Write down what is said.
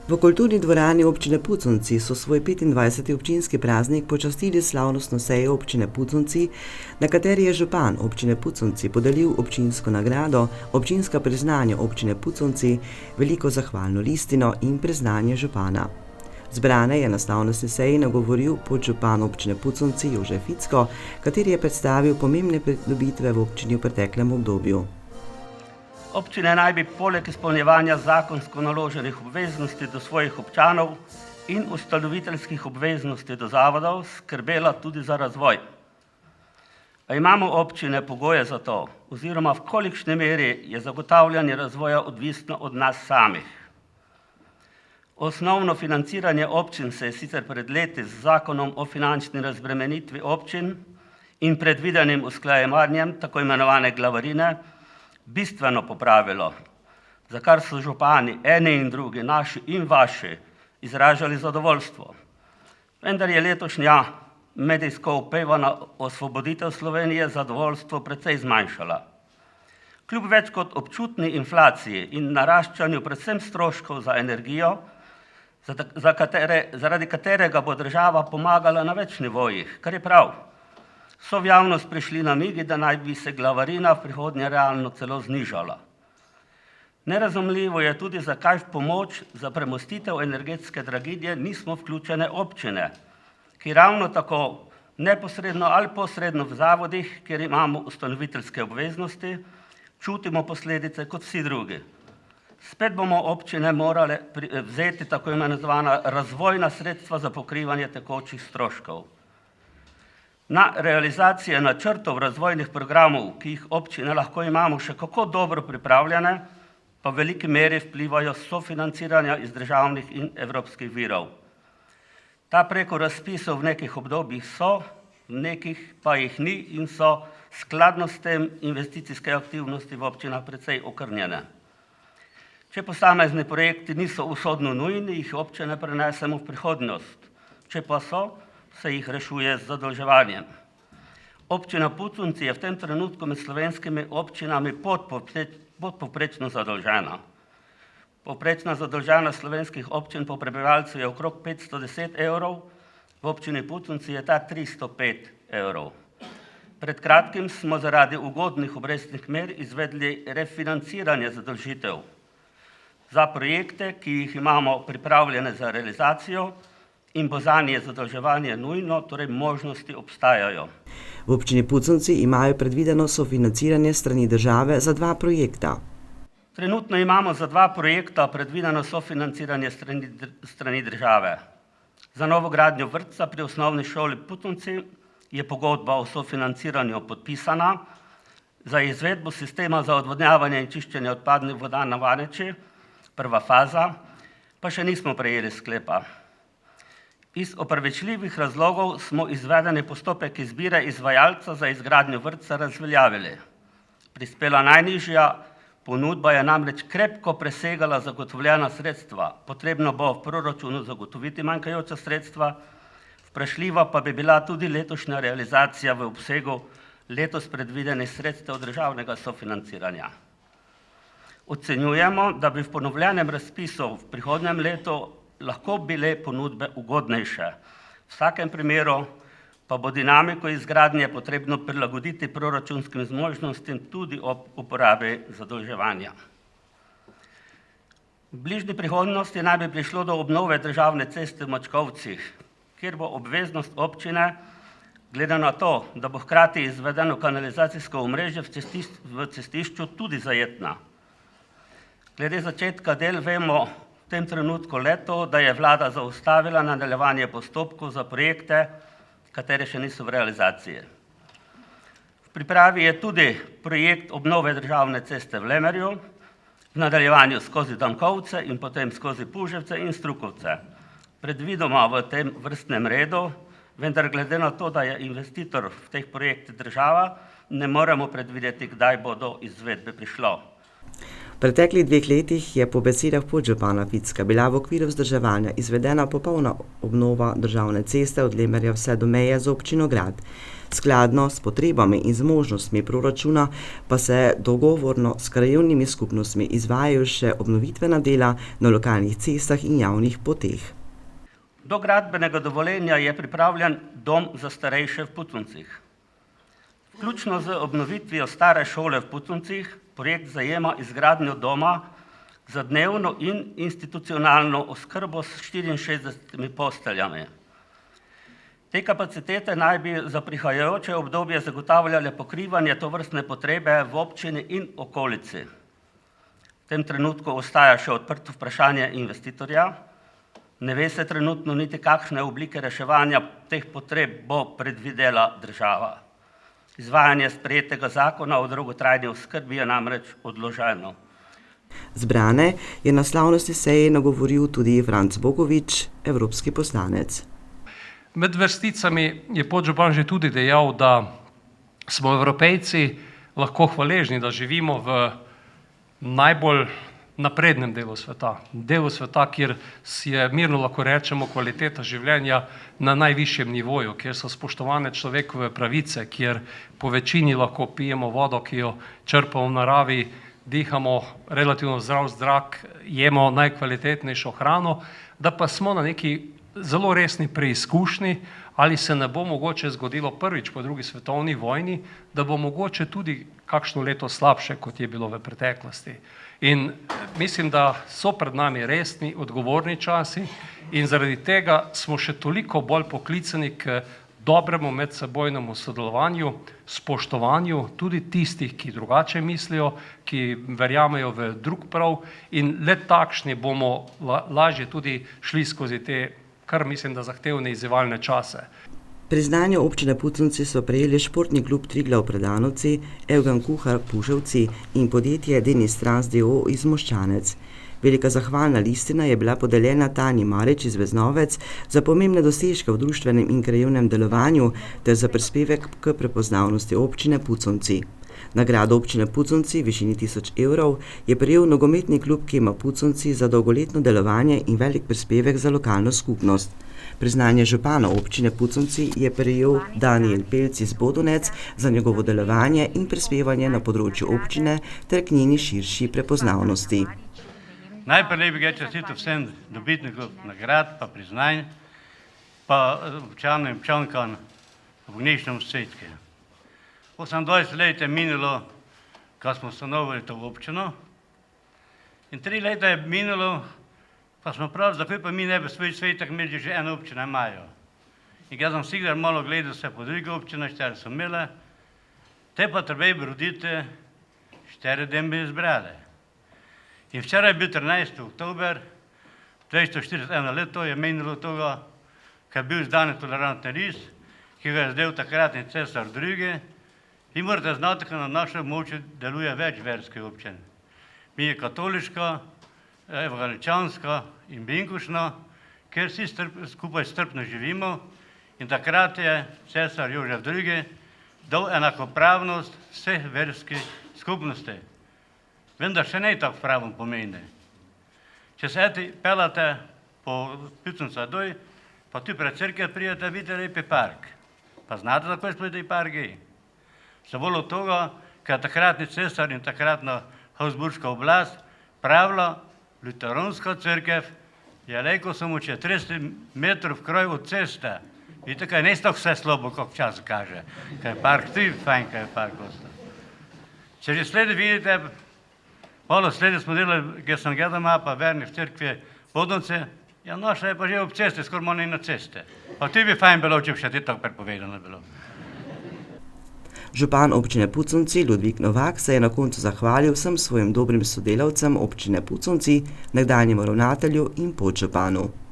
V kulturni dvorani občine Puconci so svoj 25. občinski praznik počastili slavnostno sejo občine Puconci, na kateri je župan občine Puconci podelil občinsko nagrado, občinska priznanja občine Puconci, veliko zahvalno listino in priznanje župana. Zbrane je na slavnostni seji nagovoril podžupan občine Puconci Jože Ficko, kateri je predstavil pomembne pridobitve v občini v preteklem obdobju. Občine naj bi poleg izpolnjevanja zakonsko naloženih obveznosti do svojih občanov in ustanoviteljskih obveznosti do zavodov skrbela tudi za razvoj. A imamo občine pogoje za to, oziroma v kolikšni meri je zagotavljanje razvoja odvisno od nas samih. Osnovno financiranje občin se je sicer pred leti z zakonom o finančni razbremenitvi občin in predvidenim usklajevanjem tako imenovane glavarine bistveno popravilo, za kar so župani, eni in drugi, naši in vaši, izražali zadovoljstvo. Vendar je letošnja medijsko opevana osvoboditev Slovenije zadovoljstvo precej zmanjšala. Kljub več kot občutni inflaciji in naraščanju predvsem stroškov za energijo, zaradi katerega bo država pomagala na več nivojih, kar je prav, so v javnost prišli namigi, da naj bi se glavarina v prihodnje realno celo znižala. Nerazumljivo je tudi, zakaj v pomoč za premostitev energetske draginje nismo vključene občine, ki ravno tako neposredno ali posredno v zavodih, kjer imamo ustanoviteljske obveznosti, čutimo posledice kot vsi drugi. Spet bomo občine morale vzeti tako imenovana razvojna sredstva za pokrivanje tekočih stroškov. Na realizacije načrtov razvojnih programov, ki jih občine lahko imamo še kako dobro pripravljene, pa v veliki meri vplivajo sofinanciranja iz državnih in evropskih virov. Ta preko razpisov v nekih obdobjih so, v nekih pa jih ni in so skladno s tem investicijske aktivnosti v občinah precej okrnjene. Če posamezni projekti niso usodno nujni, jih občine prenesemo v prihodnost, če pa so, se jih rešuje z zadolževanjem. Občina Puconci je v tem trenutku med slovenskimi občinami podpovprečno zadolžena. Povprečna zadolženost slovenskih občin po prebivalcu je okrog 510 evrov, v občini Puconci je ta 305 evrov. Pred kratkim smo zaradi ugodnih obrestnih mer izvedli refinanciranje zadolžitev za projekte, ki jih imamo pripravljene za realizacijo, in bo zanje zadolževanje nujno, torej možnosti obstajajo. V občini Puconci imajo predvideno sofinanciranje strani države za 2 projekta. Trenutno imamo za 2 projekta predvideno sofinanciranje strani države. Za novogradnjo vrtca pri osnovni šoli Puconci je pogodba o sofinanciranju podpisana, za izvedbo sistema za odvodnjavanje in čiščenje odpadnih voda na Vaneči, prva faza, pa še nismo prejeli sklepa. Iz opravičljivih razlogov smo izvedeni postopek izbire izvajalca za izgradnjo vrtca razveljavili. Prispela najnižja ponudba je namreč krepko presegala zagotovljena sredstva. Potrebno bo v proračunu zagotoviti manjkajoča sredstva, vprašljiva pa bi bila tudi letošnja realizacija v obsegu letos predvidenih sredstev državnega sofinanciranja. Ocenjujemo, da bi v ponovljenem razpisu v prihodnjem letu lahko bile ponudbe ugodnejše. V vsakem primeru pa bo dinamiko izgradnje potrebno prilagoditi proračunskim zmožnostim tudi ob uporabi zadolževanja. V bližnji prihodnosti naj bi prišlo do obnove državne ceste v Mačkovcih, kjer bo obveznost občine, glede na to, da bo hkrati izvedeno kanalizacijsko omrežje v cestišču tudi zajetna. Glede začetka del vemo v tem trenutku leto, da je vlada zaustavila nadaljevanje postopkov za projekte, katere še niso v realizaciji. V pripravi je tudi projekt obnove državne ceste v Lemerju, v nadaljevanju skozi Dankovce in potem skozi Puževce in Strukovce. Predvidoma v tem vrstnem redu, vendar glede na to, da je investitor v teh projektih država, ne moremo predvideti, kdaj bo do izvedbe prišlo. preteklih 2 letih je po besedah podžupana Ficka bila v okviru vzdrževanja izvedena popolna obnova državne ceste od Lemerja vse do meje z občino Grad. Skladno s potrebami in zmožnostmi proračuna pa se dogovorno s krajevnimi skupnostmi izvajajo še obnovitvena dela na lokalnih cestah in javnih poteh. Do gradbenega dovoljenja je pripravljen dom za starejše v Puconcih. Vključno z obnovitvijo stare šole v Puconcih, projekt zajema izgradnjo doma za dnevno in institucionalno oskrbo s 64 posteljami. Te kapacitete naj bi za prihajajoče obdobje zagotavljale pokrivanje tovrstne potrebe v občini in okolici. V tem trenutku ostaja še odprto vprašanje investitorja. Ne ve se trenutno niti kakšne oblike reševanja teh potreb bo predvidela država. Izvajanje sprejetega zakona o dolgotrajni oskrbi je namreč odloženo. Zbrane je na slavnostni seji nagovoril tudi Franc Bogovič, evropski poslanec. Med vrsticami je podžupan že tudi dejal, da smo Evropejci lahko hvaležni, da živimo v najbolj naprednem delu sveta, kjer je mirno lahko rečemo kvaliteta življenja na najvišjem nivoju, kjer so spoštovane človekove pravice, kjer po večini lahko pijemo vodo, ki jo črpamo v naravi, dihamo relativno zdrav zrak, jemo najkvalitetnejšo hrano, da pa smo na neki zelo resni preizkušnji, ali se ne bo mogoče zgodilo prvič po drugi svetovni vojni, da bo mogoče tudi kakšno leto slabše, kot je bilo v preteklosti. In mislim, da so pred nami resni, odgovorni časi in zaradi tega smo še toliko bolj poklicani k dobremu medsebojnemu sodelovanju, spoštovanju tudi tistih, ki drugače mislijo, ki verjamejo v drug prav in le takšni bomo lažje tudi šli skozi te kar mislim, da zahtevne izzivalne čase. Priznanje občine Puconci so prejeli športni klub Triglav Predanovci, Evgen Kuhar Puševci in podjetje Denis Trans d.o.o. iz Moščanec. Velika zahvalna listina je bila podeljena Tanji Marič iz Veznovec za pomembne dosežke v društvenem in krajevnem delovanju ter za prispevek k prepoznavnosti občine Puconci. Nagrado občine Puconci v višini 1000 evrov je prejel nogometni klub Kema Puconci za dolgoletno delovanje in velik prispevek za lokalno skupnost. Priznanje župana občine Puconci je prejel Daniel Pelc iz Bodunec za njegovo delovanje in prispevanje na področju občine ter k njeni širši prepoznavnosti. Najprej bi ga čestitil vsem dobitnikom nagrad, pa priznanj, pa občanom in občankam v Ognjiškem Vsetke. 28 let je minilo, ko smo ustanovili to občino, in 3 leta je minilo, pa smo prav, zakaj pa mi ne bi svoj svetek imeli, že eno občino imajo. In jaz sem sicer malo gledal se po druge občine, 4 so imele, te pa treba bi roditi, 4 dan bi izbrali. In včeraj je bil 13. oktober, 241 leto je menilo toga, ko je bil izdan tolerantni list, ki ga je zdel takratni cesar II. In morate znati, da na našem območju deluje več verskih občin. Mi je katoliška, evangeličanska in binkušna, kjer vsi skupaj strpno živimo in takrat je cesar Jožef II. Dal enakopravnost vseh verskih skupnosti. Vendar še ne tako pravom pomeni. Če se pelate po Puconca doj, pa tu pred cerkev prijete, vidite lepi park. Pa znate, zakaj smo ti parki? Zavolo toga, ker takratni cesar in takratna Habsburška oblast pravila, luteranska cerkev je rekel samo če 30 metrov kraj od ceste. Vidite, kaj ne tako vse slabo, kako čas kaže. Kaj je park tu, fajn, kaj je park ostal. Če že sledi vidite, malo sledi smo delali, kjer sem gledama, pa verni v cerkvi Bodunce, ja naša je pa že ob ceste, skoraj malo na ceste. Pa tu bi fajn bilo, če bi še ti tako prepovedano bilo. Župan občine Puconci Ludvik Novak se je na koncu zahvalil vsem svojim dobrim sodelavcem občine Puconci, nekdanjemu ravnatelju in podžupanu.